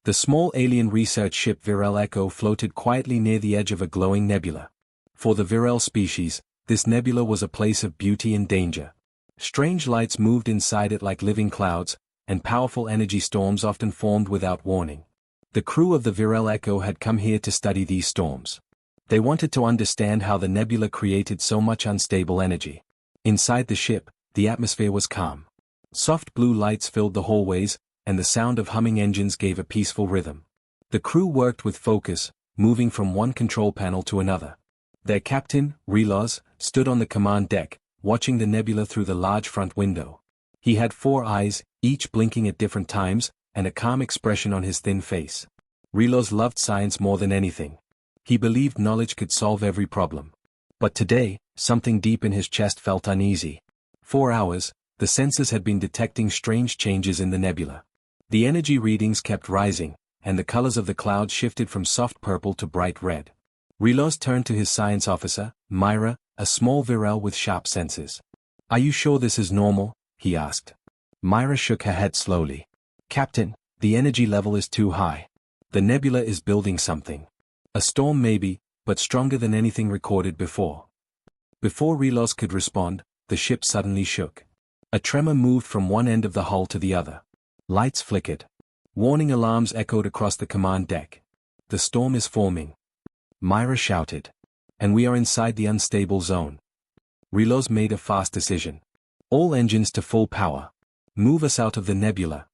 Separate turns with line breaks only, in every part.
The small alien research ship Virel Echo floated quietly near the edge of a glowing nebula. For the Virel species, this nebula was a place of beauty and danger. Strange lights moved inside it like living clouds, and powerful energy storms often formed without warning. The crew of the Virel Echo had come here to study these storms. They wanted to understand how the nebula created so much unstable energy. Inside the ship, the atmosphere was calm. Soft blue lights filled the hallways, and the sound of humming engines gave a peaceful rhythm. The crew worked with focus, moving from one control panel to another. Their captain, Relos, stood on the command deck, watching the nebula through the large front window. He had 4 eyes, each blinking at different times, and a calm expression on his thin face. Relos loved science more than anything. He believed knowledge could solve every problem. But today, something deep in his chest felt uneasy. 4 hours, the sensors had been detecting strange changes in the nebula. The energy readings kept rising, and the colors of the clouds shifted from soft purple to bright red. Relos turned to his science officer, Myra, a small Virel with sharp senses. "Are you sure this is normal?" he asked. Myra shook her head slowly. "Captain, the energy level is too high. The nebula is building something. A storm maybe, but stronger than anything recorded before." Before Relos could respond, the ship suddenly shook. A tremor moved from one end of the hull to the other. Lights flickered. Warning alarms echoed across the command deck. "The storm is forming," Myra shouted. "And we are inside the unstable zone." Relos made a fast decision. "All engines to full power. Move us out of the nebula."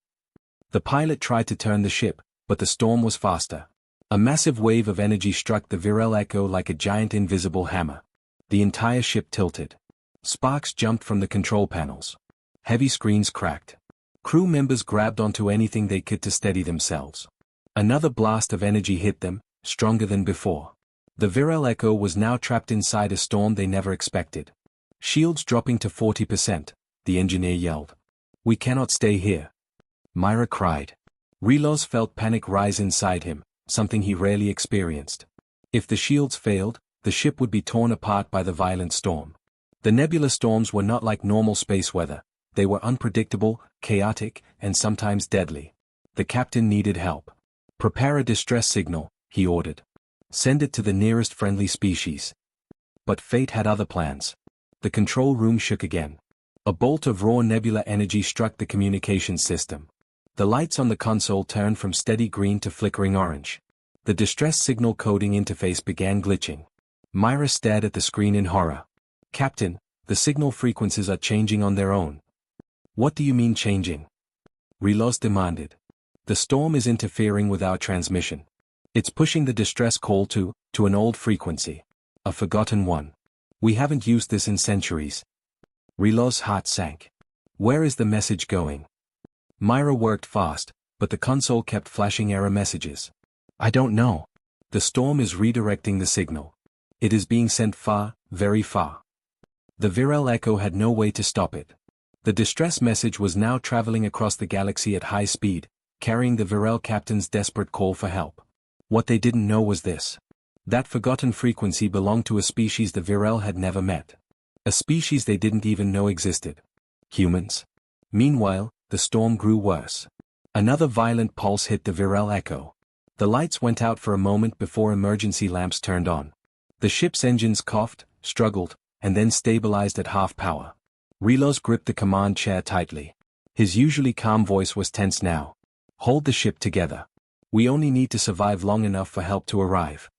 The pilot tried to turn the ship, but the storm was faster. A massive wave of energy struck the Virel Echo like a giant invisible hammer. The entire ship tilted. Sparks jumped from the control panels. Heavy screens cracked. Crew members grabbed onto anything they could to steady themselves. Another blast of energy hit them, stronger than before. The Virel Echo was now trapped inside a storm they never expected. "Shields dropping to 40%, the engineer yelled. "We cannot stay here," Myra cried. Relos felt panic rise inside him, something he rarely experienced. If the shields failed, the ship would be torn apart by the violent storm. The nebula storms were not like normal space weather. They were unpredictable, chaotic, and sometimes deadly. The captain needed help. "Prepare a distress signal," he ordered. "Send it to the nearest friendly species." But fate had other plans. The control room shook again. A bolt of raw nebula energy struck the communications system. The lights on the console turned from steady green to flickering orange. The distress signal coding interface began glitching. Myra stared at the screen in horror. "Captain, the signal frequencies are changing on their own." "What do you mean changing?" Relos demanded. "The storm is interfering with our transmission. It's pushing the distress call to an old frequency. A forgotten one. We haven't used this in centuries." Relos' heart sank. "Where is the message going?" Myra worked fast, but the console kept flashing error messages. "I don't know. The storm is redirecting the signal. It is being sent far, very far." The Virel Echo had no way to stop it. The distress message was now traveling across the galaxy at high speed, carrying the Virel captain's desperate call for help. What they didn't know was this. That forgotten frequency belonged to a species the Virel had never met. A species they didn't even know existed. Humans. Meanwhile, the storm grew worse. Another violent pulse hit the Virel Echo. The lights went out for a moment before emergency lamps turned on. The ship's engines coughed, struggled, and then stabilized at half power. Relos gripped the command chair tightly. His usually calm voice was tense now. "Hold the ship together. We only need to survive long enough for help to arrive."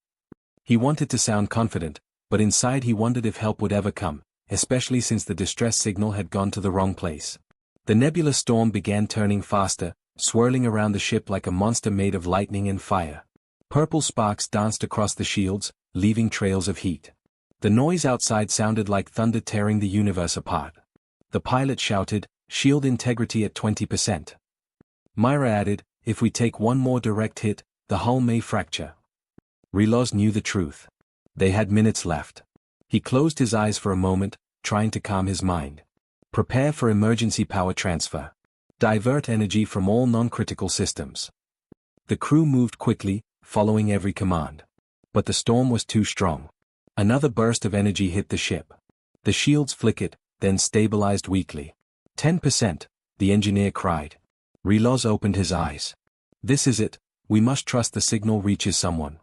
He wanted to sound confident, but inside he wondered if help would ever come, especially since the distress signal had gone to the wrong place. The nebula storm began turning faster, swirling around the ship like a monster made of lightning and fire. Purple sparks danced across the shields, leaving trails of heat. The noise outside sounded like thunder tearing the universe apart. The pilot shouted, "Shield integrity at 20%. Myra added, "If we take one more direct hit, the hull may fracture." Relos knew the truth. They had minutes left. He closed his eyes for a moment, trying to calm his mind. Prepare for emergency power transfer. Divert energy from all non-critical systems. The crew moved quickly, following every command. But the storm was too strong. Another burst of energy hit the ship. The shields flickered, then stabilized weakly. 10%, the engineer cried. Relos opened his eyes. "This is it," We must trust the signal reaches someone.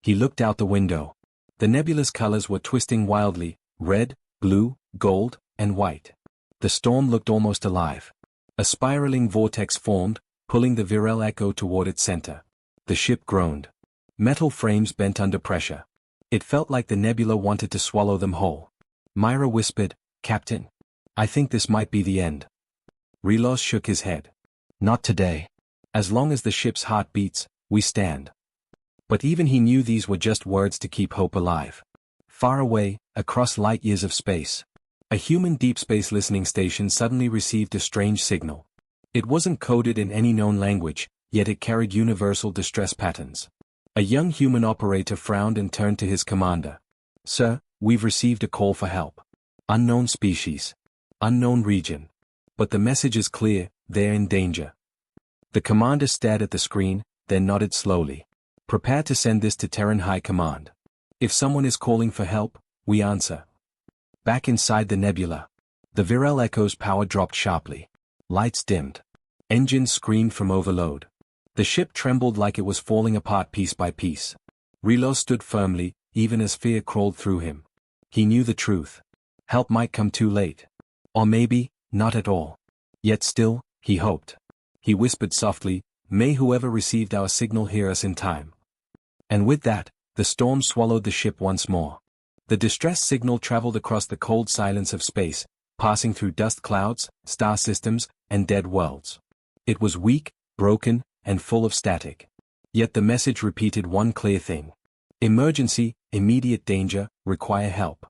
He looked out the window. The nebula's colors were twisting wildly, red, blue, gold, and white. The storm looked almost alive. A spiraling vortex formed, pulling the Virel Echo toward its center. The ship groaned. Metal frames bent under pressure. It felt like the nebula wanted to swallow them whole. Myra whispered, "Captain, I think this might be the end." Relos shook his head. "Not today. As long as the ship's heart beats, we stand." But even he knew these were just words to keep hope alive. Far away, across light years of space, a human deep space listening station suddenly received a strange signal. It wasn't coded in any known language, yet it carried universal distress patterns. A young human operator frowned and turned to his commander. "Sir, we've received a call for help. Unknown species. Unknown region. But the message is clear, they're in danger." The commander stared at the screen, then nodded slowly. "Prepare to send this to Terran High Command. If someone is calling for help, we answer." Back inside the nebula, the Virel Echo's power dropped sharply. Lights dimmed. Engines screamed from overload. The ship trembled like it was falling apart piece by piece. Relos stood firmly, even as fear crawled through him. He knew the truth. Help might come too late. Or maybe, not at all. Yet still, he hoped. He whispered softly, "May whoever received our signal hear us in time." And with that, the storm swallowed the ship once more. The distress signal traveled across the cold silence of space, passing through dust clouds, star systems, and dead worlds. It was weak, broken, and full of static. Yet the message repeated one clear thing. Emergency, immediate danger, require help.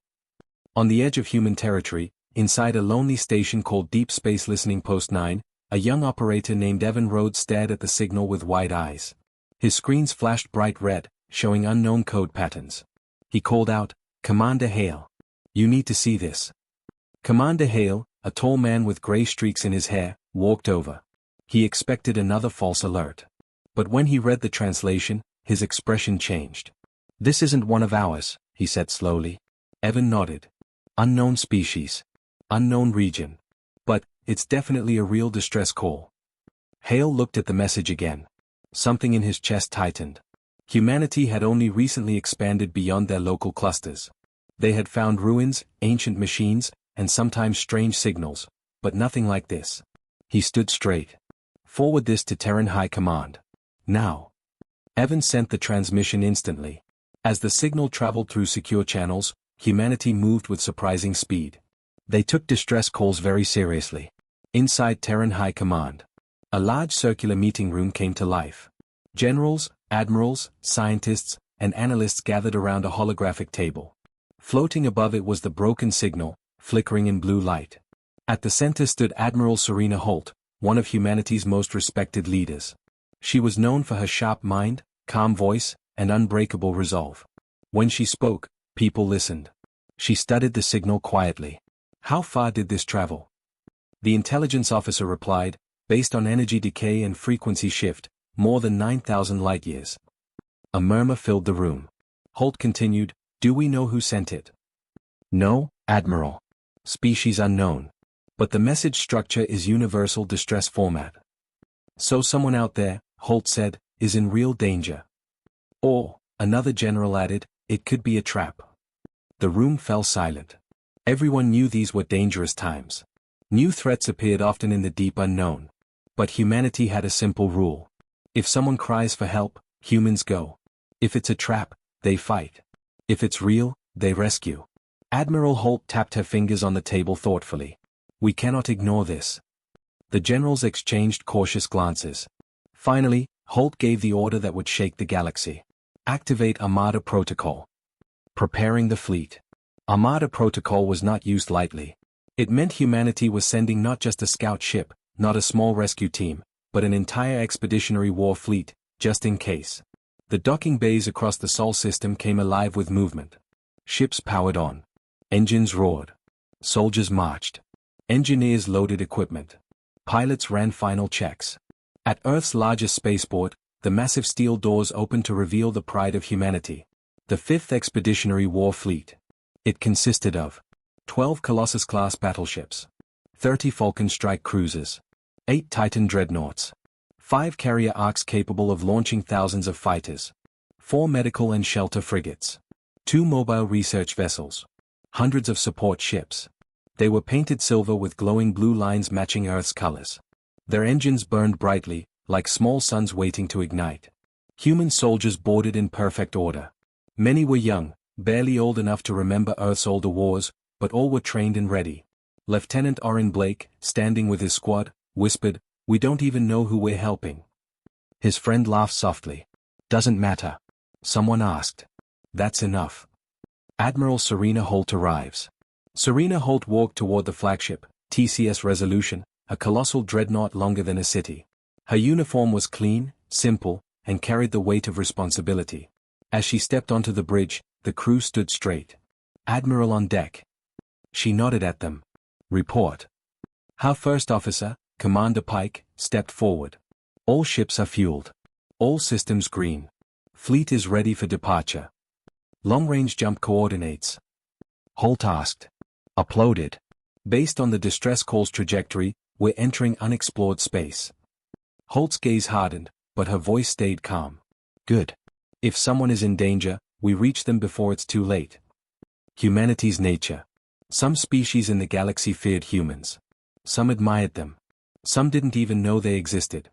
On the edge of human territory, inside a lonely station called Deep Space Listening Post 9, a young operator named Evan Rhodes stared at the signal with wide eyes. His screens flashed bright red, showing unknown code patterns. He called out, "Commander Hale. You need to see this." Commander Hale, a tall man with gray streaks in his hair, walked over. He expected another false alert. But when he read the translation, his expression changed. "This isn't one of ours," he said slowly. Evan nodded. "Unknown species. Unknown region. But, it's definitely a real distress call." Hale looked at the message again. Something in his chest tightened. Humanity had only recently expanded beyond their local clusters. They had found ruins, ancient machines, and sometimes strange signals, but nothing like this. He stood straight. "Forward this to Terran High Command. Now." Evan sent the transmission instantly. As the signal traveled through secure channels, humanity moved with surprising speed. They took distress calls very seriously. Inside Terran High Command, a large circular meeting room came to life. Generals, admirals, scientists, and analysts gathered around a holographic table. Floating above it was the broken signal, flickering in blue light. At the center stood Admiral Serena Holt, one of humanity's most respected leaders. She was known for her sharp mind, calm voice, and unbreakable resolve. When she spoke, people listened. She studied the signal quietly. "How far did this travel?" The intelligence officer replied, "Based on energy decay and frequency shift, more than 9,000 light-years." A murmur filled the room. Holt continued, "Do we know who sent it?" "No, Admiral. Species unknown. But the message structure is universal distress format." "So someone out there," Holt said, "is in real danger." Or, another general added, "It could be a trap." The room fell silent. Everyone knew these were dangerous times. New threats appeared often in the deep unknown. But humanity had a simple rule. If someone cries for help, humans go. If it's a trap, they fight. If it's real, they rescue. Admiral Holt tapped her fingers on the table thoughtfully. "We cannot ignore this." The generals exchanged cautious glances. Finally, Holt gave the order that would shake the galaxy. "Activate Armada Protocol." Preparing the fleet. Armada Protocol was not used lightly. It meant humanity was sending not just a scout ship, not a small rescue team, but an entire expeditionary war fleet, just in case. The docking bays across the Sol system came alive with movement. Ships powered on. Engines roared. Soldiers marched. Engineers loaded equipment. Pilots ran final checks. At Earth's largest spaceport, the massive steel doors opened to reveal the pride of humanity. The 5th Expeditionary War Fleet. It consisted of 12 Colossus-class battleships, 30 Falcon strike cruisers, 8 Titan dreadnoughts, 5 carrier arcs capable of launching thousands of fighters. 4 medical and shelter frigates. 2 mobile research vessels. Hundreds of support ships. They were painted silver with glowing blue lines matching Earth's colors. Their engines burned brightly, like small suns waiting to ignite. Human soldiers boarded in perfect order. Many were young, barely old enough to remember Earth's older wars, but all were trained and ready. Lieutenant Orrin Blake, standing with his squad, whispered, "We don't even know who we're helping." His friend laughed softly. "Doesn't matter." Someone asked. "That's enough." Admiral Serena Holt arrives. Serena Holt walked toward the flagship, TCS Resolution, a colossal dreadnought longer than a city. Her uniform was clean, simple, and carried the weight of responsibility. As she stepped onto the bridge, the crew stood straight. "Admiral on deck." She nodded at them. "Report." Her first officer, Commander Pike, stepped forward. "All ships are fueled. All systems green. Fleet is ready for departure. Long-range jump coordinates." Holt asked. Uploaded. "Based on the distress call's trajectory, we're entering unexplored space." Holt's gaze hardened, but her voice stayed calm. "Good. If someone is in danger, we reach them before it's too late." Humanity's nature. Some species in the galaxy feared humans. Some admired them. Some didn't even know they existed.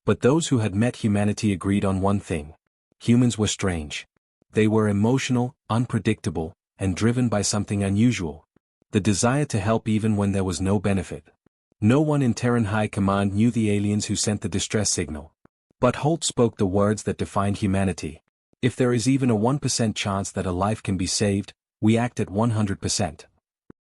But those who had met humanity agreed on one thing. Humans were strange. They were emotional, unpredictable, and driven by something unusual. The desire to help even when there was no benefit. No one in Terran High Command knew the aliens who sent the distress signal. But Holt spoke the words that defined humanity. If there is even a 1% chance that a life can be saved, we act at 100%.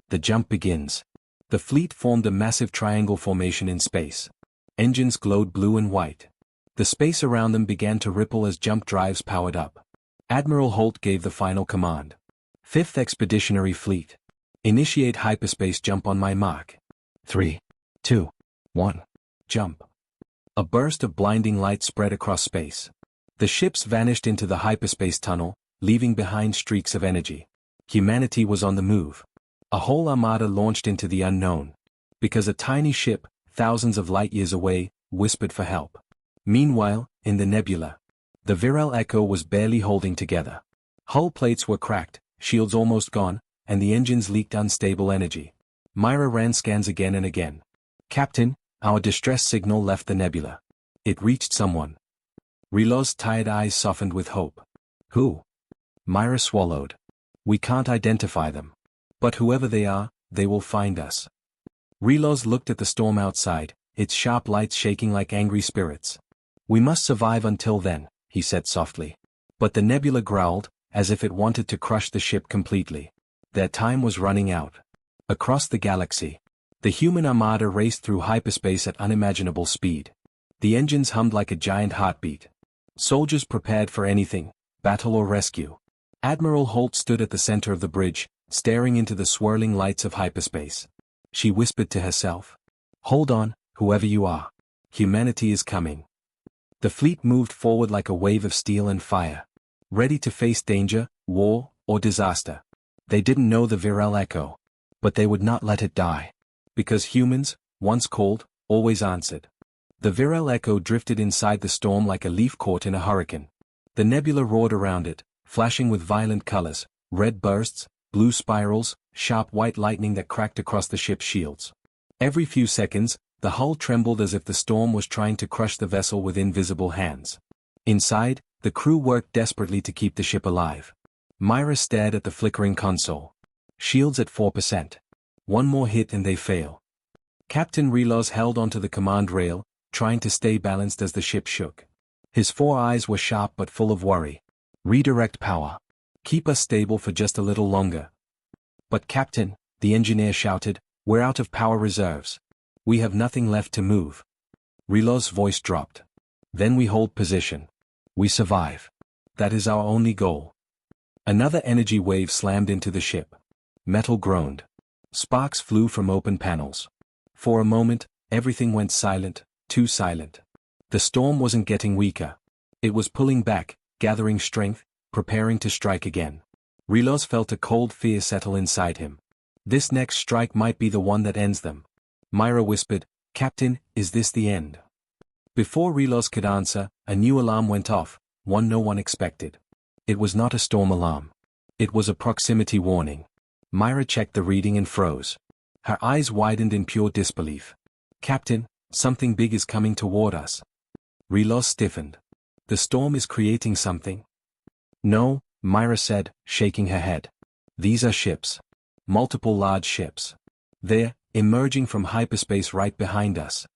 The jump begins. The fleet formed a massive triangle formation in space. Engines glowed blue and white. The space around them began to ripple as jump drives powered up. Admiral Holt gave the final command. "5th Expeditionary Fleet. Initiate hyperspace jump on my mark. 3, 2, 1. Jump." A burst of blinding light spread across space. The ships vanished into the hyperspace tunnel, leaving behind streaks of energy. Humanity was on the move. A whole armada launched into the unknown. Because a tiny ship, thousands of light-years away, whispered for help. Meanwhile, in the nebula, the Viral Echo was barely holding together. Hull plates were cracked, shields almost gone, and the engines leaked unstable energy. Myra ran scans again and again. "Captain, our distress signal left the nebula. It reached someone." Rilo's tired eyes softened with hope. "Who?" Myra swallowed. "We can't identify them. But whoever they are, they will find us." Rilos looked at the storm outside, its sharp lights shaking like angry spirits. "We must survive until then," he said softly. But the nebula growled, as if it wanted to crush the ship completely. Their time was running out. Across the galaxy, the human armada raced through hyperspace at unimaginable speed. The engines hummed like a giant heartbeat. Soldiers prepared for anything, battle or rescue. Admiral Holt stood at the center of the bridge, staring into the swirling lights of hyperspace. She whispered to herself. "Hold on, whoever you are. Humanity is coming." The fleet moved forward like a wave of steel and fire. Ready to face danger, war, or disaster. They didn't know the Viral Echo. But they would not let it die. Because humans, once called, always answered. The Viral Echo drifted inside the storm like a leaf caught in a hurricane. The nebula roared around it, flashing with violent colors, red bursts, blue spirals, sharp white lightning that cracked across the ship's shields. Every few seconds, the hull trembled as if the storm was trying to crush the vessel with invisible hands. Inside, the crew worked desperately to keep the ship alive. Myra stared at the flickering console. Shields at 4%. One more hit and they fail. Captain Rilos held onto the command rail, trying to stay balanced as the ship shook. His 4 eyes were sharp but full of worry. "Redirect power. Keep us stable for just a little longer." "But Captain," the engineer shouted, "we're out of power reserves. We have nothing left to move." Rilos' voice dropped. "Then we hold position. We survive. That is our only goal." Another energy wave slammed into the ship. Metal groaned. Sparks flew from open panels. For a moment, everything went silent, too silent. The storm wasn't getting weaker. It was pulling back, gathering strength, preparing to strike again. Rilos felt a cold fear settle inside him. This next strike might be the one that ends them. Myra whispered, "Captain, is this the end?" Before Relos could answer, a new alarm went off, one no one expected. It was not a storm alarm. It was a proximity warning. Myra checked the reading and froze. Her eyes widened in pure disbelief. Captain, something big is coming toward us. Relos stiffened. The storm is creating something. No, Myra said, shaking her head. These are ships. Multiple large ships. They're emerging from hyperspace right behind us.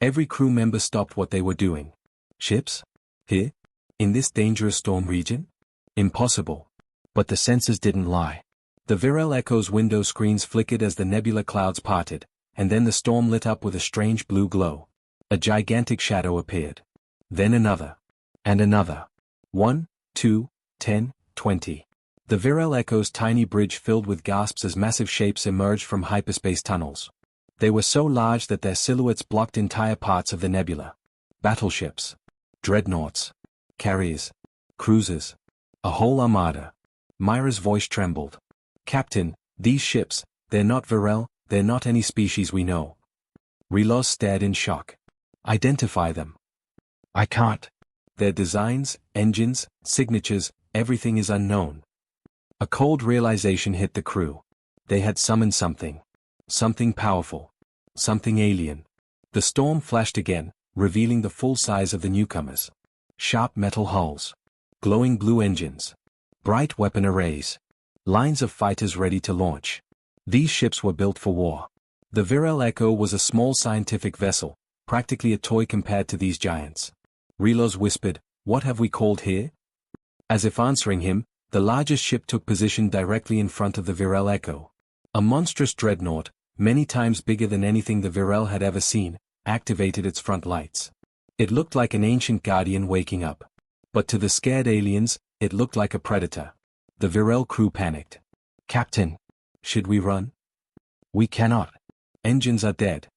Every crew member stopped what they were doing. Ships? Here? In this dangerous storm region? Impossible. But the sensors didn't lie. The Virel Echo's window screens flickered as the nebula clouds parted, and then the storm lit up with a strange blue glow. A gigantic shadow appeared. Then another. And another. 1, 2, 10, 20. The Virel Echo's tiny bridge filled with gasps as massive shapes emerged from hyperspace tunnels. They were so large that their silhouettes blocked entire parts of the nebula. Battleships. Dreadnoughts. Carriers. Cruisers. A whole armada. Myra's voice trembled. Captain, these ships, they're not Virel, they're not any species we know. Relos stared in shock. Identify them. I can't. Their designs, engines, signatures, everything is unknown. A cold realization hit the crew. They had summoned something. Something powerful. Something alien. The storm flashed again, revealing the full size of the newcomers. Sharp metal hulls. Glowing blue engines. Bright weapon arrays. Lines of fighters ready to launch. These ships were built for war. The Virel Echo was a small scientific vessel, practically a toy compared to these giants. Relos whispered, "What have we called here?" As if answering him, the largest ship took position directly in front of the Virel Echo. A monstrous dreadnought, many times bigger than anything the Virel had ever seen, activated its front lights. It looked like an ancient guardian waking up. But to the scared aliens, it looked like a predator. The Virel crew panicked. Captain, should we run? We cannot. Engines are dead.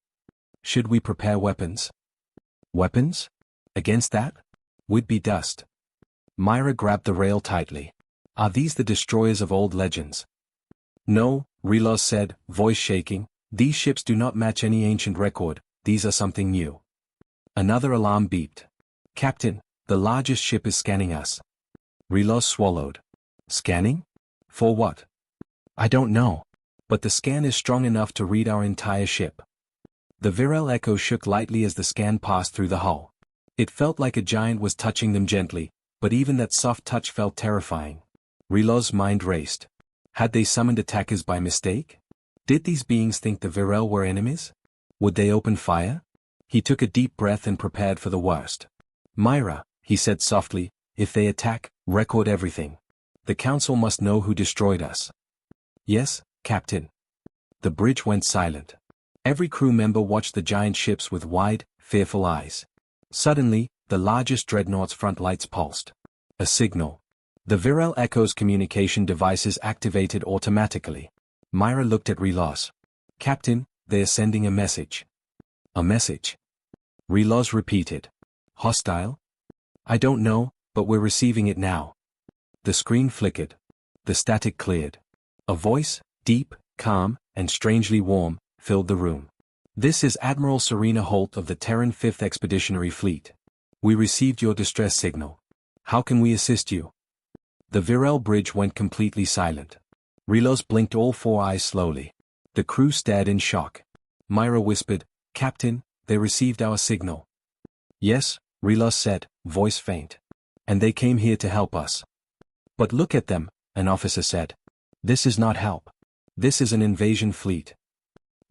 Should we prepare weapons? Weapons? Against that? We'd be dust. Myra grabbed the rail tightly. Are these the destroyers of old legends? No, Relos said, voice shaking. These ships do not match any ancient record, these are something new. Another alarm beeped. Captain, the largest ship is scanning us. Relos swallowed. Scanning? For what? I don't know. But the scan is strong enough to read our entire ship. The Virel Echo shook lightly as the scan passed through the hull. It felt like a giant was touching them gently, but even that soft touch felt terrifying. Relos' mind raced. Had they summoned attackers by mistake? Did these beings think the Virel were enemies? Would they open fire? He took a deep breath and prepared for the worst. Myra, he said softly, if they attack, record everything. The council must know who destroyed us. Yes, Captain. The bridge went silent. Every crew member watched the giant ships with wide, fearful eyes. Suddenly, the largest dreadnought's front lights pulsed. A signal. The Virel Echo's communication devices activated automatically. Myra looked at Relos. Captain, they are sending a message. A message? Relos repeated. Hostile? I don't know, but we're receiving it now. The screen flickered. The static cleared. A voice, deep, calm, and strangely warm, filled the room. This is Admiral Serena Holt of the Terran 5th Expeditionary Fleet. We received your distress signal. How can we assist you? The Virel bridge went completely silent. Relos blinked all four eyes slowly. The crew stared in shock. Myra whispered, Captain, they received our signal. Yes, Relos said, voice faint. And they came here to help us. But look at them, an officer said. This is not help. This is an invasion fleet.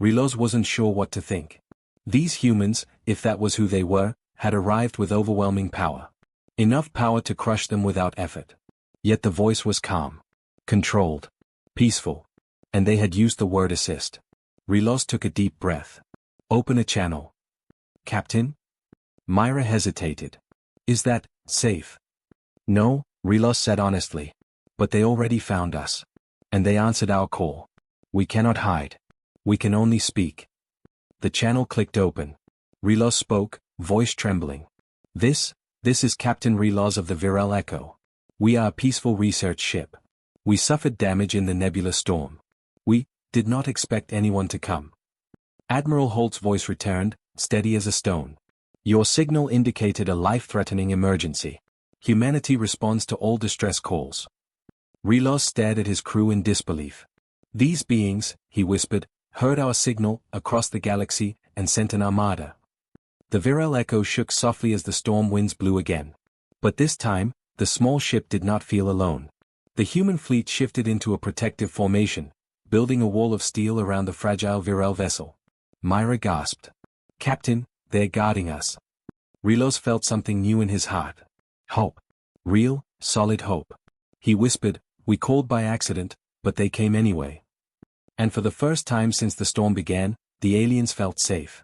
Relos wasn't sure what to think. These humans, if that was who they were, had arrived with overwhelming power. Enough power to crush them without effort. Yet the voice was calm. Controlled. Peaceful. And they had used the word assist. Relos took a deep breath. Open a channel. Captain? Myra hesitated. Is that safe? No, Relos said honestly. But they already found us. And they answered our call. We cannot hide. We can only speak. The channel clicked open. Relos spoke, voice trembling. This is Captain Relos of the Virel Echo. We are a peaceful research ship. We suffered damage in the nebula storm. We did not expect anyone to come. Admiral Holt's voice returned, steady as a stone. Your signal indicated a life-threatening emergency. Humanity responds to all distress calls. Relos stared at his crew in disbelief. These beings, he whispered, heard our signal across the galaxy and sent an armada. The Virel Echo shook softly as the storm winds blew again. But this time, the small ship did not feel alone. The human fleet shifted into a protective formation, building a wall of steel around the fragile Virel vessel. Myra gasped. "Captain, they're guarding us." Relos felt something new in his heart. Hope. Real, solid hope. He whispered, "We called by accident, but they came anyway." And for the first time since the storm began, the aliens felt safe.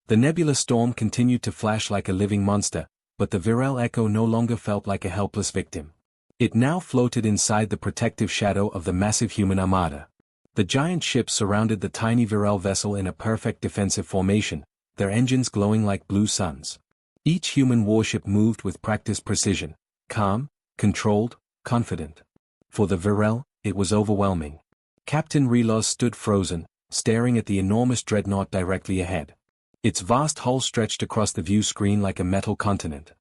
The nebula storm continued to flash like a living monster, but the Virel Echo no longer felt like a helpless victim. It now floated inside the protective shadow of the massive human armada. The giant ships surrounded the tiny Virel vessel in a perfect defensive formation, their engines glowing like blue suns. Each human warship moved with practiced precision, calm, controlled, confident. For the Virel, it was overwhelming. Captain Relos stood frozen, staring at the enormous dreadnought directly ahead. Its vast hull stretched across the view screen like a metal continent.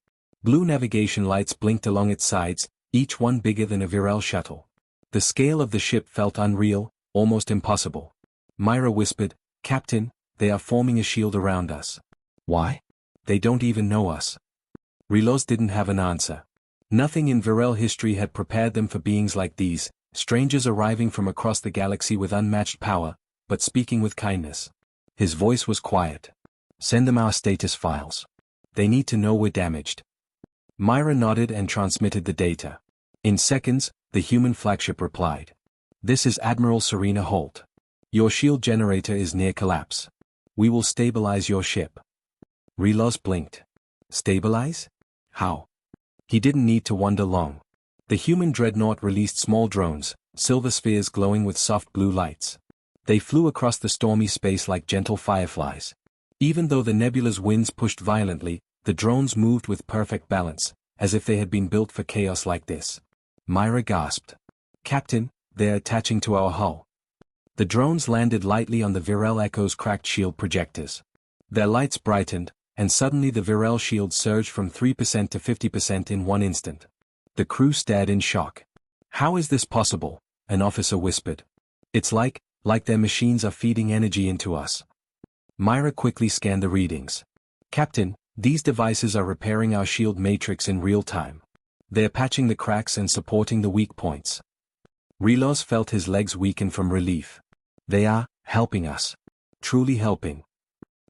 Blue navigation lights blinked along its sides, each one bigger than a Virel shuttle. The scale of the ship felt unreal, almost impossible. Myra whispered, "Captain, they are forming a shield around us." "Why?" "They don't even know us." Relos didn't have an answer. Nothing in Virel history had prepared them for beings like these, strangers arriving from across the galaxy with unmatched power, but speaking with kindness. His voice was quiet. "Send them our status files. They need to know we're damaged." Myra nodded and transmitted the data. In seconds, the human flagship replied. "This is Admiral Serena Holt. Your shield generator is near collapse. We will stabilize your ship." Relos blinked. Stabilize? How? He didn't need to wonder long. The human dreadnought released small drones, silver spheres glowing with soft blue lights. They flew across the stormy space like gentle fireflies. Even though the nebula's winds pushed violently, the drones moved with perfect balance, as if they had been built for chaos like this. Myra gasped. "Captain, they're attaching to our hull." The drones landed lightly on the Virel Echo's cracked shield projectors. Their lights brightened, and suddenly the Virel shield surged from 3% to 50% in one instant. The crew stared in shock. "How is this possible?" an officer whispered. "It's like their machines are feeding energy into us." Myra quickly scanned the readings. "Captain, these devices are repairing our shield matrix in real time. They're patching the cracks and supporting the weak points." Relos felt his legs weaken from relief. "They are helping us. Truly helping."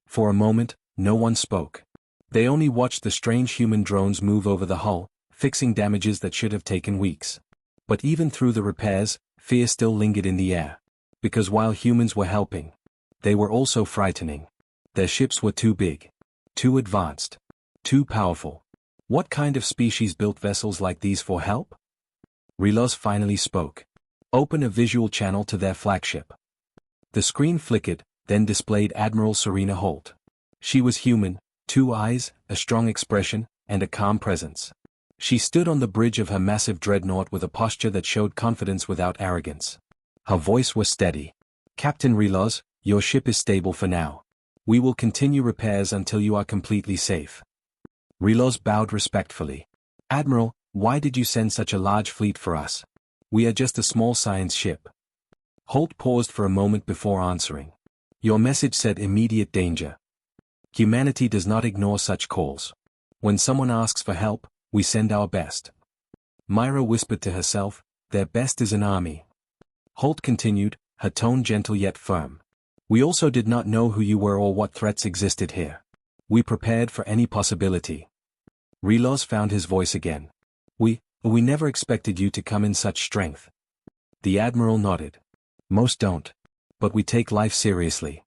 For a moment, no one spoke. They only watched the strange human drones move over the hull, fixing damages that should have taken weeks. But even through the repairs, fear still lingered in the air. Because while humans were helping, they were also frightening. Their ships were too big, too advanced, too powerful. What kind of species built vessels like these for help? Relos finally spoke. "Open a visual channel to their flagship." The screen flickered, then displayed Admiral Serena Holt. She was human, 2 eyes, a strong expression, and a calm presence. She stood on the bridge of her massive dreadnought with a posture that showed confidence without arrogance. Her voice was steady. "Captain Relos, your ship is stable for now. We will continue repairs until you are completely safe." Relos bowed respectfully. "Admiral, why did you send such a large fleet for us? We are just a small science ship." Holt paused for a moment before answering. "Your message said immediate danger. Humanity does not ignore such calls. When someone asks for help, we send our best." Myra whispered to herself, "Their best is an army." Holt continued, her tone gentle yet firm. "We also did not know who you were or what threats existed here. We prepared for any possibility." Relos found his voice again. We never expected you to come in such strength." The Admiral nodded. "Most don't. But we take life seriously."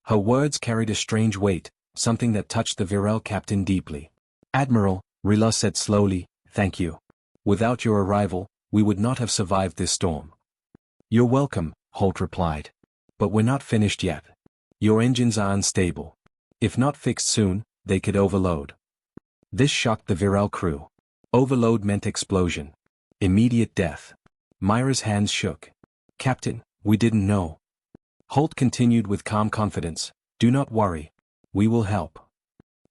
Her words carried a strange weight, something that touched the Virel captain deeply. "Admiral," Relos said slowly, "thank you. Without your arrival, we would not have survived this storm." "You're welcome," Holt replied. "But we're not finished yet. Your engines are unstable. If not fixed soon, they could overload." This shocked the Virel crew. Overload meant explosion. Immediate death. Myra's hands shook. "Captain, we didn't know." Holt continued with calm confidence, "Do not worry. We will help."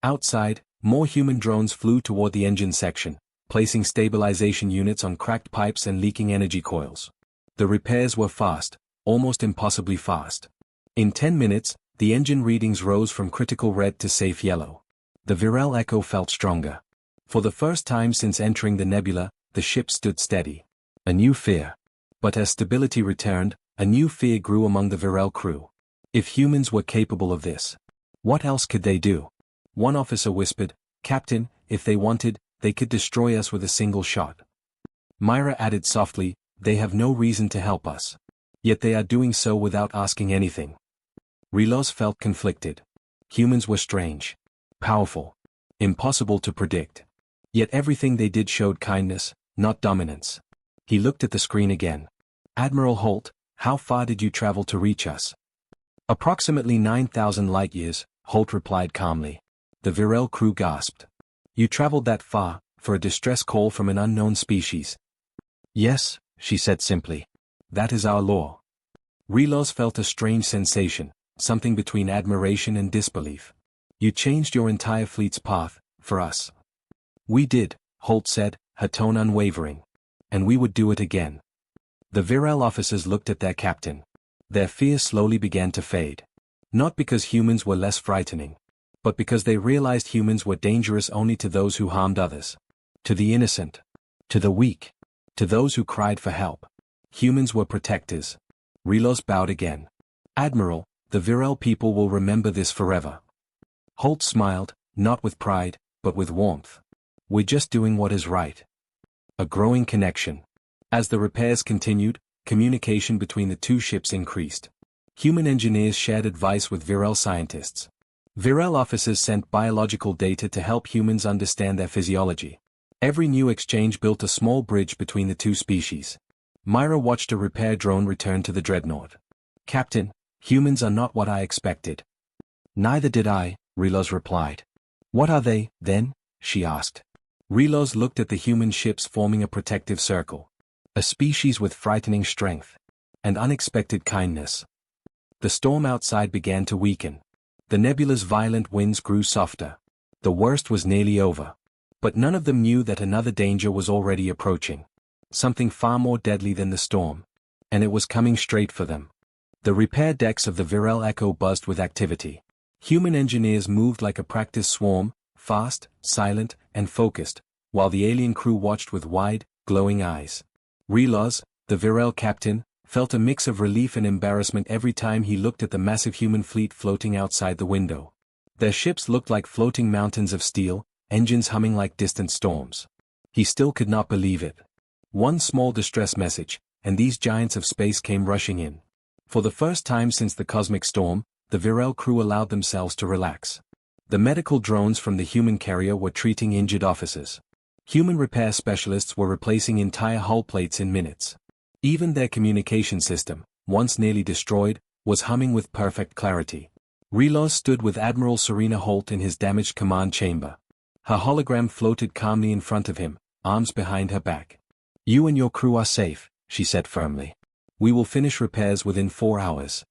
Outside, more human drones flew toward the engine section, placing stabilization units on cracked pipes and leaking energy coils. The repairs were fast, almost impossibly fast. In 10 minutes, the engine readings rose from critical red to safe yellow. The Virel echo felt stronger. For the first time since entering the nebula, the ship stood steady. A new fear. But as stability returned, a new fear grew among the Virel crew. If humans were capable of this, what else could they do? One officer whispered, "Captain, if they wanted, they could destroy us with a single shot." Myra added softly, "They have no reason to help us. Yet they are doing so without asking anything." Rilos felt conflicted. Humans were strange, powerful, impossible to predict. Yet everything they did showed kindness, not dominance. He looked at the screen again. "Admiral Holt, how far did you travel to reach us?" "Approximately 9,000 light-years," Holt replied calmly. The Virel crew gasped. "You traveled that far, for a distress call from an unknown species?" "Yes," she said simply. "That is our law." Rilos felt a strange sensation, something between admiration and disbelief. "You changed your entire fleet's path, for us." "We did," Holt said, her tone unwavering. "And we would do it again." The Virel officers looked at their captain. Their fear slowly began to fade. Not because humans were less frightening, but because they realized humans were dangerous only to those who harmed others. To the innocent. To the weak. To those who cried for help. Humans were protectors. Rilos bowed again. "Admiral, the Virel people will remember this forever." Holt smiled, not with pride, but with warmth. "We're just doing what is right." A growing connection. As the repairs continued, communication between the two ships increased. Human engineers shared advice with Virel scientists. Virel officers sent biological data to help humans understand their physiology. Every new exchange built a small bridge between the two species. Myra watched a repair drone return to the dreadnought. "Captain, humans are not what I expected." "Neither did I," Rilos replied. "What are they, then?" she asked. Rilos looked at the human ships forming a protective circle. A species with frightening strength. And unexpected kindness. The storm outside began to weaken. The nebula's violent winds grew softer. The worst was nearly over. But none of them knew that another danger was already approaching. Something far more deadly than the storm. And it was coming straight for them. The repair decks of the Virel Echo buzzed with activity. Human engineers moved like a practice swarm, fast, silent, and focused, while the alien crew watched with wide, glowing eyes. Rilos, the Virel captain, felt a mix of relief and embarrassment every time he looked at the massive human fleet floating outside the window. Their ships looked like floating mountains of steel, engines humming like distant storms. He still could not believe it. One small distress message, and these giants of space came rushing in. For the first time since the cosmic storm, the Virel crew allowed themselves to relax. The medical drones from the human carrier were treating injured officers. Human repair specialists were replacing entire hull plates in minutes. Even their communication system, once nearly destroyed, was humming with perfect clarity. Rilos stood with Admiral Serena Holt in his damaged command chamber. Her hologram floated calmly in front of him, arms behind her back. "You and your crew are safe," she said firmly. "We will finish repairs within 4 hours."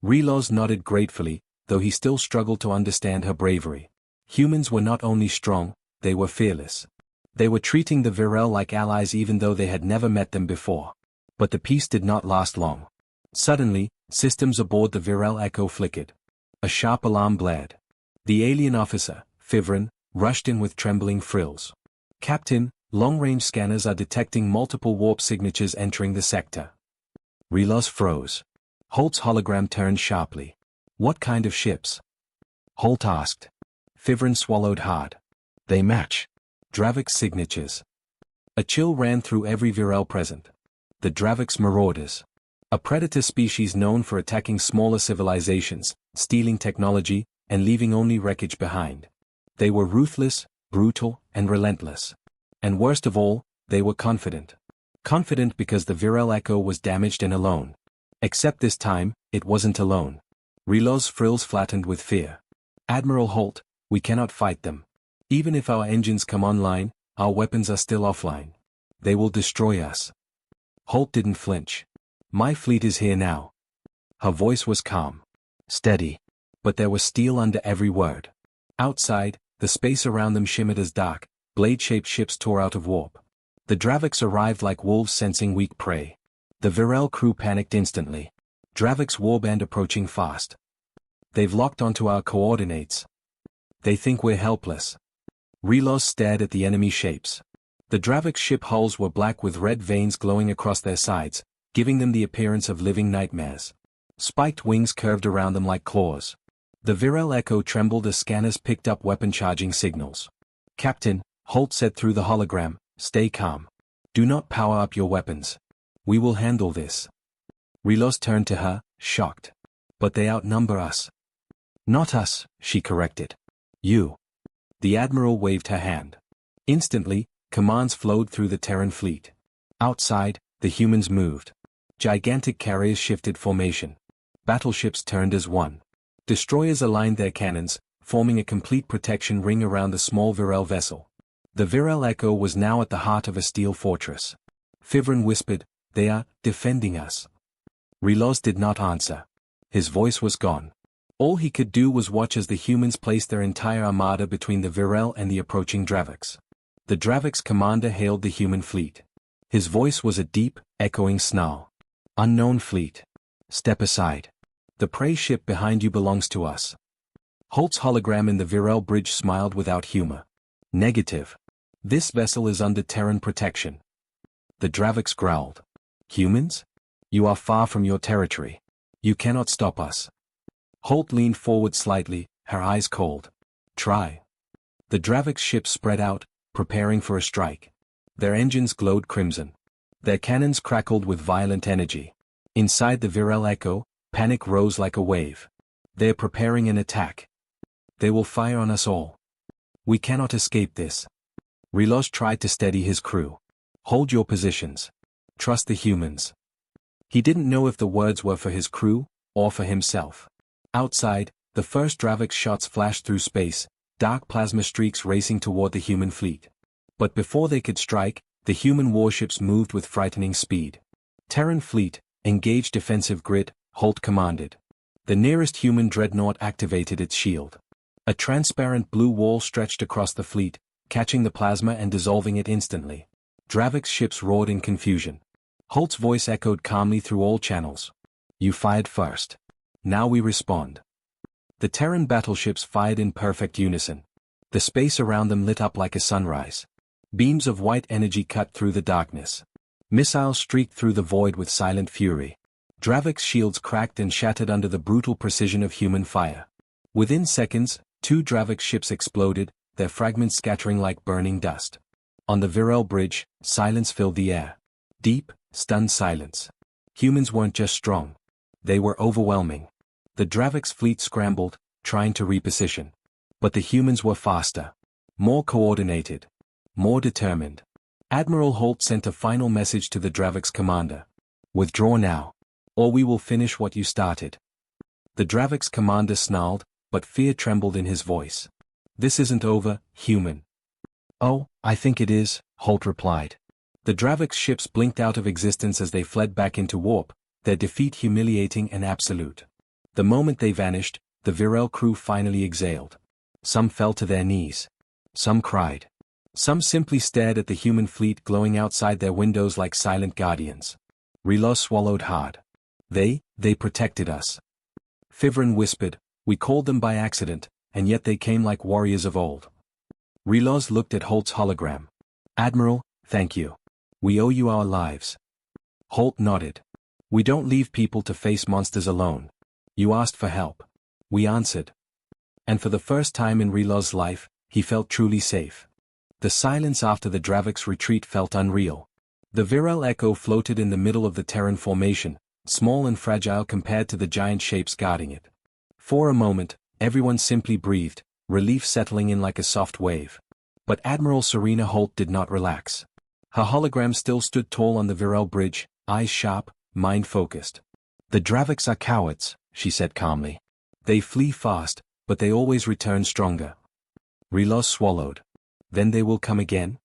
Rilos nodded gratefully, though he still struggled to understand her bravery. Humans were not only strong, they were fearless. They were treating the Virel like allies even though they had never met them before. But the peace did not last long. Suddenly, systems aboard the Virel Echo flickered. A sharp alarm blared. The alien officer, Fivrin, rushed in with trembling frills. "Captain, long-range scanners are detecting multiple warp signatures entering the sector." Rilos froze. Holt's hologram turned sharply. "What kind of ships?" Holt asked. Fivrin swallowed hard. "They match Dravik's signatures." A chill ran through every Virel present. The Dravik's marauders. A predator species known for attacking smaller civilizations, stealing technology, and leaving only wreckage behind. They were ruthless, brutal, and relentless. And worst of all, they were confident. Confident because the Virel Echo was damaged and alone. Except this time, it wasn't alone. Rilos' frills flattened with fear. "Admiral Holt, we cannot fight them. Even if our engines come online, our weapons are still offline. They will destroy us." Holt didn't flinch. "My fleet is here now." Her voice was calm. Steady. But there was steel under every word. Outside, the space around them shimmered as dark, blade-shaped ships tore out of warp. The Dravix arrived like wolves sensing weak prey. The Virel crew panicked instantly. Dravix warband approaching fast. They've locked onto our coordinates. They think we're helpless. Relos stared at the enemy shapes. The Dravix ship hulls were black with red veins glowing across their sides, giving them the appearance of living nightmares. Spiked wings curved around them like claws. The Virel echo trembled as scanners picked up weapon charging signals. "Captain," Holt said through the hologram, "stay calm. Do not power up your weapons. We will handle this." Relos turned to her, shocked. "But they outnumber us." "Not us," she corrected. "You." The Admiral waved her hand. Instantly, commands flowed through the Terran fleet. Outside, the humans moved. Gigantic carriers shifted formation. Battleships turned as one. Destroyers aligned their cannons, forming a complete protection ring around the small Virel vessel. The Virel Echo was now at the heart of a steel fortress. Fivrin whispered, "They are defending us." Relos did not answer. His voice was gone. All he could do was watch as the humans placed their entire armada between the Virel and the approaching Dravix. The Dravix commander hailed the human fleet. His voice was a deep, echoing snarl. "Unknown fleet. Step aside. The prey ship behind you belongs to us." Holt's hologram in the Virel bridge smiled without humor. "Negative. This vessel is under Terran protection." The Dravix growled. "Humans? You are far from your territory. You cannot stop us." Holt leaned forward slightly, her eyes cold. "Try." The Dravix ship spread out, preparing for a strike. Their engines glowed crimson. Their cannons crackled with violent energy. Inside the Virel Echo, panic rose like a wave. "They're preparing an attack. They will fire on us all. We cannot escape this." Relos tried to steady his crew. "Hold your positions. Trust the humans." He didn't know if the words were for his crew, or for himself. Outside, the first Dravix shots flashed through space, dark plasma streaks racing toward the human fleet. But before they could strike, the human warships moved with frightening speed. "Terran fleet, engage defensive grid," Holt commanded. The nearest human dreadnought activated its shield. A transparent blue wall stretched across the fleet, catching the plasma and dissolving it instantly. Dravix ships roared in confusion. Holt's voice echoed calmly through all channels. "You fired first. Now we respond." The Terran battleships fired in perfect unison. The space around them lit up like a sunrise. Beams of white energy cut through the darkness. Missiles streaked through the void with silent fury. Dravix shields cracked and shattered under the brutal precision of human fire. Within seconds, 2 Dravix ships exploded, their fragments scattering like burning dust. On the Virel bridge, silence filled the air. Deep, stunned silence. Humans weren't just strong. They were overwhelming. The Dravix fleet scrambled, trying to reposition. But the humans were faster. More coordinated. More determined. Admiral Holt sent a final message to the Dravix commander. "Withdraw now. Or we will finish what you started." The Dravix commander snarled, but fear trembled in his voice. "This isn't over, human." "Oh, I think it is," Holt replied. The Dravix ships blinked out of existence as they fled back into warp, their defeat humiliating and absolute. The moment they vanished, the Virel crew finally exhaled. Some fell to their knees. Some cried. Some simply stared at the human fleet glowing outside their windows like silent guardians. Relos swallowed hard. They protected us." Fivrin whispered, "We called them by accident, and yet they came like warriors of old." Relos looked at Holt's hologram. "Admiral, thank you. We owe you our lives." Holt nodded. "We don't leave people to face monsters alone. You asked for help. We answered." And for the first time in Relos's life, he felt truly safe. The silence after the Dravix retreat felt unreal. The Virel Echo floated in the middle of the Terran formation, small and fragile compared to the giant shapes guarding it. For a moment, everyone simply breathed, relief settling in like a soft wave. But Admiral Serena Holt did not relax. Her hologram still stood tall on the Virel bridge, eyes sharp, mind focused. "The Dravix are cowards," she said calmly. "They flee fast, but they always return stronger." Relos swallowed. "Then they will come again?"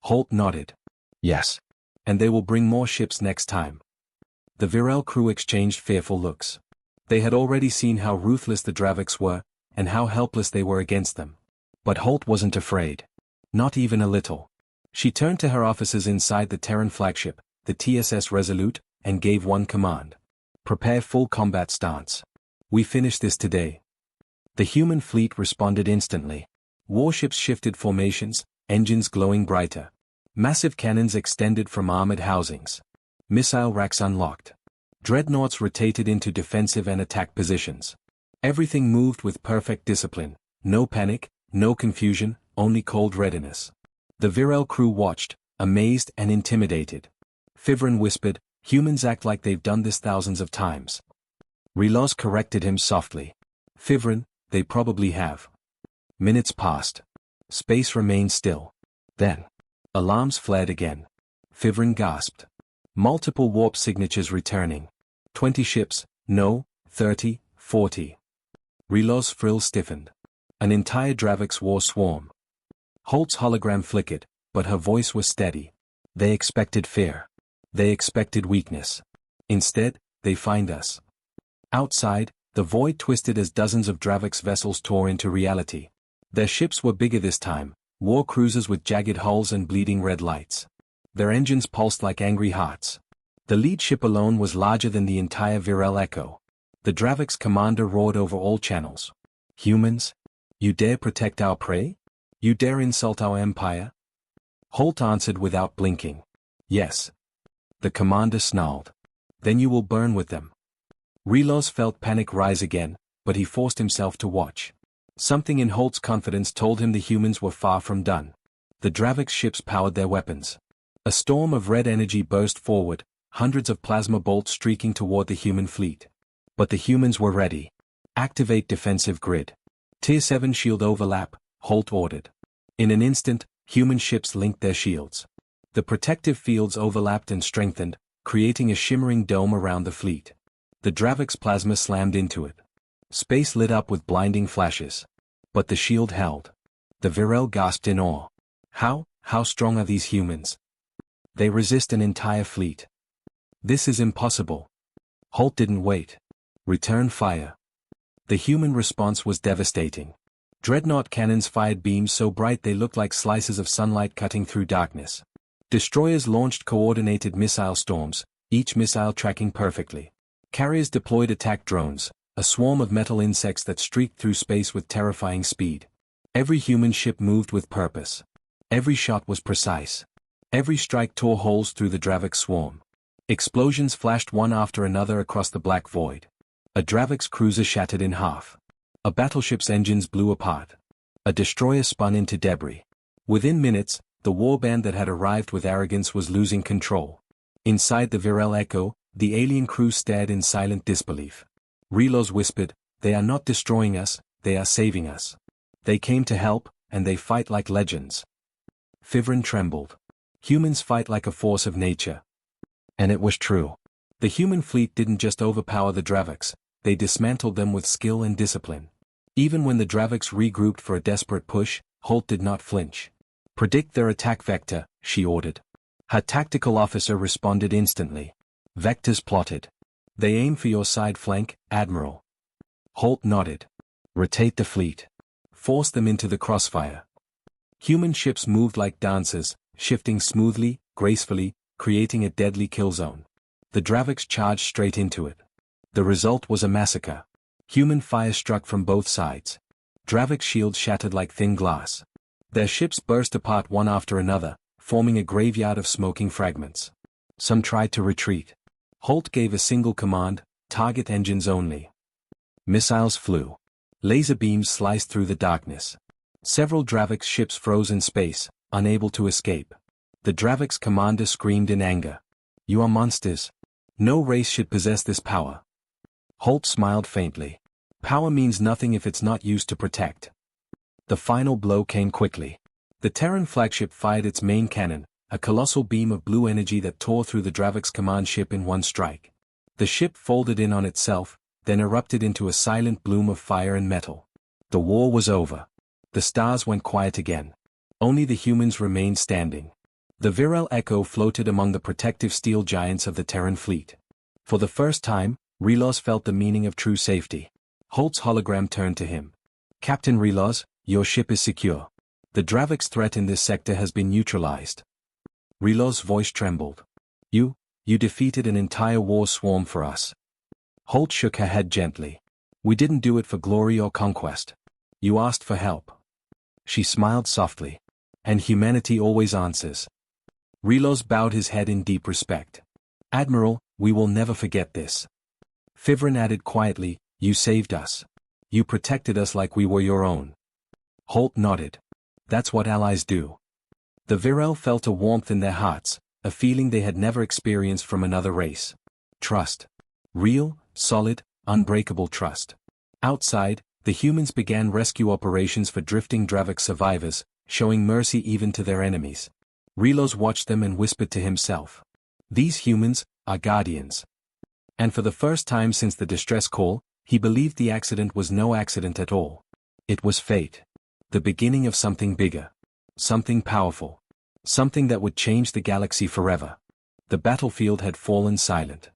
Holt nodded. "Yes. And they will bring more ships next time." The Virel crew exchanged fearful looks. They had already seen how ruthless the Dravix were, and how helpless they were against them. But Holt wasn't afraid. Not even a little. She turned to her officers inside the Terran flagship, the TSS Resolute, and gave one command. Prepare full combat stance. We finish this today. The human fleet responded instantly. Warships shifted formations, engines glowing brighter. Massive cannons extended from armored housings. Missile racks unlocked. Dreadnoughts rotated into defensive and attack positions. Everything moved with perfect discipline. No panic, no confusion, only cold readiness. The Virel crew watched, amazed and intimidated. Fivrin whispered, "Humans act like they've done this thousands of times." Rilos corrected him softly. "Fivrin, they probably have." Minutes passed. Space remained still. Then, alarms flared again. Fivrin gasped. Multiple warp signatures returning. 20 ships, no, 30, 40. Rilos' frill stiffened. An entire Dravix war swarm. Holt's hologram flickered, but her voice was steady. They expected fear. They expected weakness. Instead, they find us. Outside, the void twisted as dozens of Dravix vessels tore into reality. Their ships were bigger this time, war cruisers with jagged hulls and bleeding red lights. Their engines pulsed like angry hearts. The lead ship alone was larger than the entire Virel Echo. The Dravix commander roared over all channels. "Humans? You dare protect our prey? You dare insult our empire?" Holt answered without blinking. "Yes." The commander snarled. "Then you will burn with them." Rilos felt panic rise again, but he forced himself to watch. Something in Holt's confidence told him the humans were far from done. The Dravix ships powered their weapons. A storm of red energy burst forward, hundreds of plasma bolts streaking toward the human fleet. But the humans were ready. "Activate defensive grid. Tier 7 shield overlap," Holt ordered. In an instant, human ships linked their shields. The protective fields overlapped and strengthened, creating a shimmering dome around the fleet. The Dravix plasma slammed into it. Space lit up with blinding flashes. But the shield held. The Virel gasped in awe. How strong are these humans? They resist an entire fleet. This is impossible." Holt didn't wait. "Return fire." The human response was devastating. Dreadnought cannons fired beams so bright they looked like slices of sunlight cutting through darkness. Destroyers launched coordinated missile storms, each missile tracking perfectly. Carriers deployed attack drones, a swarm of metal insects that streaked through space with terrifying speed. Every human ship moved with purpose. Every shot was precise. Every strike tore holes through the Dravix swarm. Explosions flashed one after another across the black void. A Dravix cruiser shattered in half. A battleship's engines blew apart. A destroyer spun into debris. Within minutes, the warband that had arrived with arrogance was losing control. Inside the Virel Echo, the alien crew stared in silent disbelief. Rilos whispered, "They are not destroying us, they are saving us. They came to help, and they fight like legends." Fivrin trembled. Humans fight like a force of nature. And it was true. The human fleet didn't just overpower the Dravix, they dismantled them with skill and discipline. Even when the Dravix regrouped for a desperate push, Holt did not flinch. "Predict their attack vector," she ordered. Her tactical officer responded instantly. "Vectors plotted. They aim for your side flank, Admiral." Holt nodded. "Rotate the fleet. Force them into the crossfire." Human ships moved like dancers, shifting smoothly, gracefully, creating a deadly kill zone. The Dravix charged straight into it. The result was a massacre. Human fire struck from both sides. Dravix shields shattered like thin glass. Their ships burst apart one after another, forming a graveyard of smoking fragments. Some tried to retreat. Holt gave a single command, "Target engines only." Missiles flew. Laser beams sliced through the darkness. Several Dravix ships froze in space, unable to escape. The Dravix commander screamed in anger. "You are monsters. No race should possess this power." Holt smiled faintly. "Power means nothing if it's not used to protect." The final blow came quickly. The Terran flagship fired its main cannon, a colossal beam of blue energy that tore through the Dravix command ship in one strike. The ship folded in on itself, then erupted into a silent bloom of fire and metal. The war was over. The stars went quiet again. Only the humans remained standing. The Virel Echo floated among the protective steel giants of the Terran fleet. For the first time, Rilos felt the meaning of true safety. Holt's hologram turned to him. Captain Relos, your ship is secure. The Dravix threat in this sector has been neutralized. Relos' voice trembled. You defeated an entire war swarm for us. Holt shook her head gently. We didn't do it for glory or conquest. You asked for help. She smiled softly. And humanity always answers. Relos bowed his head in deep respect. Admiral, we will never forget this. Fivrin added quietly, you saved us. You protected us like we were your own. Holt nodded. That's what allies do. The Virel felt a warmth in their hearts, a feeling they had never experienced from another race. Trust. Real, solid, unbreakable trust. Outside, the humans began rescue operations for drifting Dravix survivors, showing mercy even to their enemies. Relos watched them and whispered to himself. These humans are guardians. And for the first time since the distress call, he believed the accident was no accident at all. It was fate. The beginning of something bigger. Something powerful. Something that would change the galaxy forever. The battlefield had fallen silent.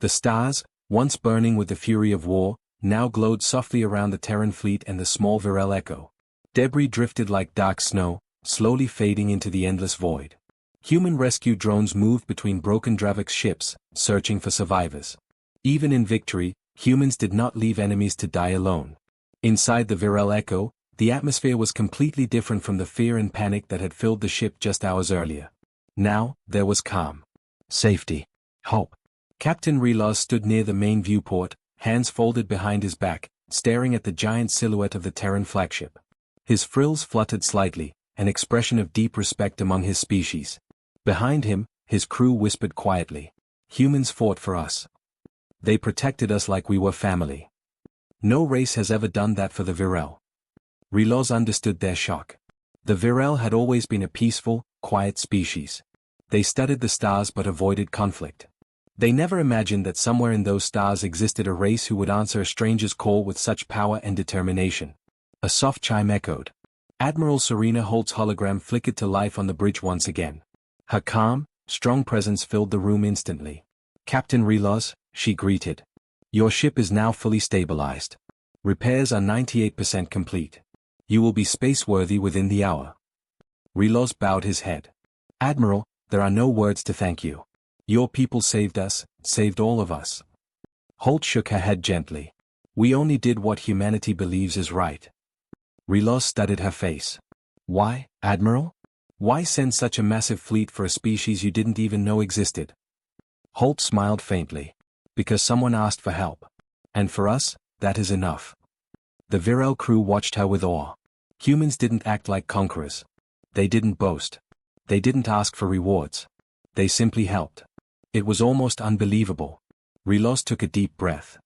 The stars, once burning with the fury of war, now glowed softly around the Terran fleet and the small Virel Echo. Debris drifted like dark snow, slowly fading into the endless void. Human rescue drones moved between broken Dravix ships, searching for survivors. Even in victory, humans did not leave enemies to die alone. Inside the Virel Echo, the atmosphere was completely different from the fear and panic that had filled the ship just hours earlier. Now, there was calm. Safety. Hope. Captain Relos stood near the main viewport, hands folded behind his back, staring at the giant silhouette of the Terran flagship. His frills fluttered slightly, an expression of deep respect among his species. Behind him, his crew whispered quietly. Humans fought for us. They protected us like we were family. No race has ever done that for the Virel. Relos understood their shock. The Virel had always been a peaceful, quiet species. They studied the stars but avoided conflict. They never imagined that somewhere in those stars existed a race who would answer a stranger's call with such power and determination. A soft chime echoed. Admiral Serena Holt's hologram flickered to life on the bridge once again. Her calm, strong presence filled the room instantly. Captain Relos, she greeted. Your ship is now fully stabilized. Repairs are 98% complete. You will be space-worthy within the hour. Relos bowed his head. Admiral, there are no words to thank you. Your people saved us, saved all of us. Holt shook her head gently. We only did what humanity believes is right. Relos studied her face. Why, Admiral? Why send such a massive fleet for a species you didn't even know existed? Holt smiled faintly. Because someone asked for help. And for us, that is enough. The Virel crew watched her with awe. Humans didn't act like conquerors. They didn't boast. They didn't ask for rewards. They simply helped. It was almost unbelievable. Relos took a deep breath.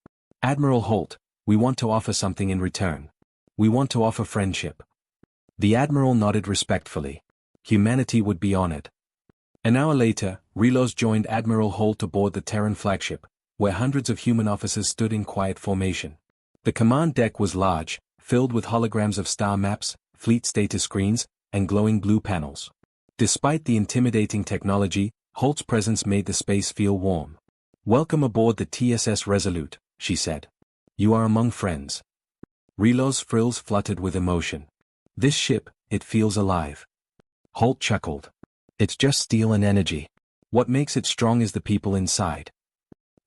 Admiral Holt, we want to offer something in return. We want to offer friendship. The Admiral nodded respectfully. Humanity would be honored. An hour later, Relos joined Admiral Holt aboard the Terran flagship, where hundreds of human officers stood in quiet formation. The command deck was large, filled with holograms of star maps, fleet status screens, and glowing blue panels. Despite the intimidating technology, Holt's presence made the space feel warm. Welcome aboard the TSS Resolute, she said. You are among friends. Relos' frills fluttered with emotion. This ship, it feels alive. Holt chuckled. It's just steel and energy. What makes it strong is the people inside.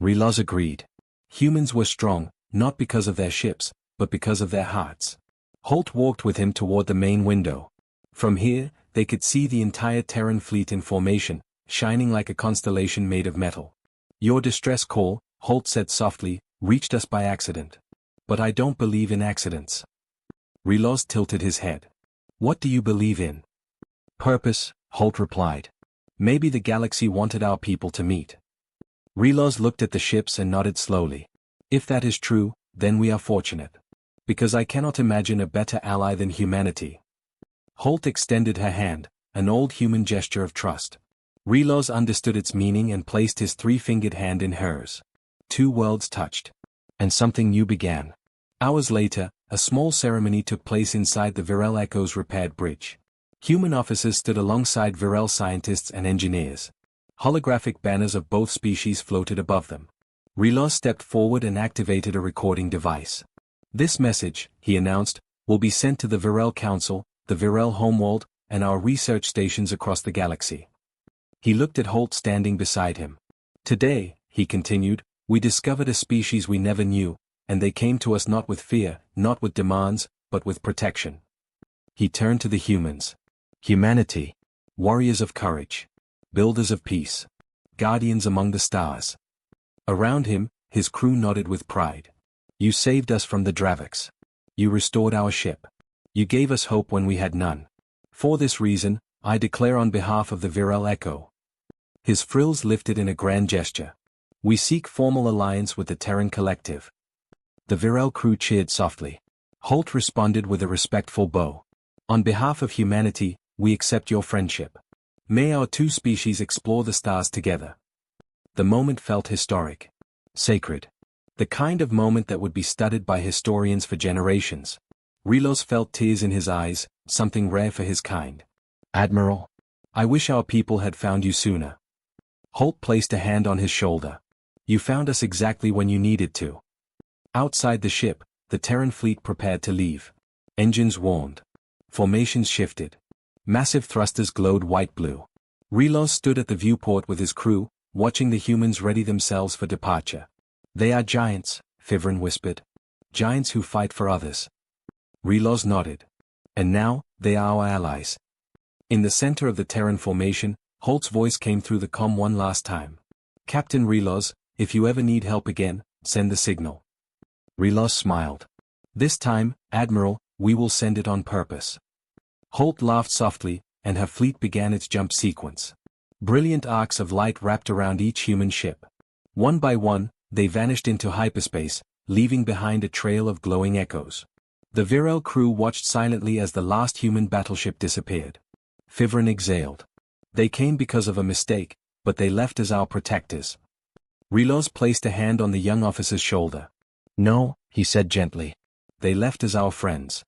Relos agreed. Humans were strong, not because of their ships, but because of their hearts. Holt walked with him toward the main window. From here, they could see the entire Terran fleet in formation, shining like a constellation made of metal. Your distress call, Holt said softly, reached us by accident. But I don't believe in accidents. Relos tilted his head. What do you believe in? Purpose, Holt replied. Maybe the galaxy wanted our people to meet. Relos looked at the ships and nodded slowly. If that is true, then we are fortunate. Because I cannot imagine a better ally than humanity. Holt extended her hand, an old human gesture of trust. Relos understood its meaning and placed his three-fingered hand in hers. Two worlds touched. And something new began. Hours later, a small ceremony took place inside the Virel Echo's repaired bridge. Human officers stood alongside Virel scientists and engineers. Holographic banners of both species floated above them. Relos stepped forward and activated a recording device. This message, he announced, will be sent to the Virel Council, the Virel homeworld, and our research stations across the galaxy. He looked at Holt standing beside him. Today, he continued, we discovered a species we never knew, and they came to us not with fear, not with demands, but with protection. He turned to the humans. Humanity. Warriors of courage. Builders of peace. Guardians among the stars. Around him, his crew nodded with pride. You saved us from the Dravix. You restored our ship. You gave us hope when we had none. For this reason, I declare on behalf of the Virel Echo. His frills lifted in a grand gesture. We seek formal alliance with the Terran Collective. The Virel crew cheered softly. Holt responded with a respectful bow. On behalf of humanity, we accept your friendship. May our two species explore the stars together. The moment felt historic. Sacred. The kind of moment that would be studied by historians for generations. Rilos felt tears in his eyes, something rare for his kind. Admiral, I wish our people had found you sooner. Holt placed a hand on his shoulder. You found us exactly when you needed to. Outside the ship, the Terran fleet prepared to leave. Engines warned. Formations shifted. Massive thrusters glowed white-blue. Rilos stood at the viewport with his crew, watching the humans ready themselves for departure. They are giants, Fivrin whispered. Giants who fight for others. Rilos nodded. And now, they are our allies. In the center of the Terran formation, Holt's voice came through the comm one last time. Captain Rilos, if you ever need help again, send the signal. Rilos smiled. This time, Admiral, we will send it on purpose. Holt laughed softly, and her fleet began its jump sequence. Brilliant arcs of light wrapped around each human ship. One by one, they vanished into hyperspace, leaving behind a trail of glowing echoes. The Virel crew watched silently as the last human battleship disappeared. Fivrin exhaled. They came because of a mistake, but they left as our protectors. Rilos placed a hand on the young officer's shoulder. No, he said gently. They left as our friends.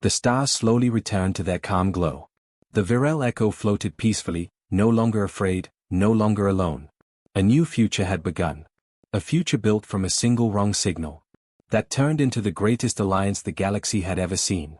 The stars slowly returned to their calm glow. The Virel Echo floated peacefully, no longer afraid, no longer alone. A new future had begun. A future built from a single wrong signal. That turned into the greatest alliance the galaxy had ever seen.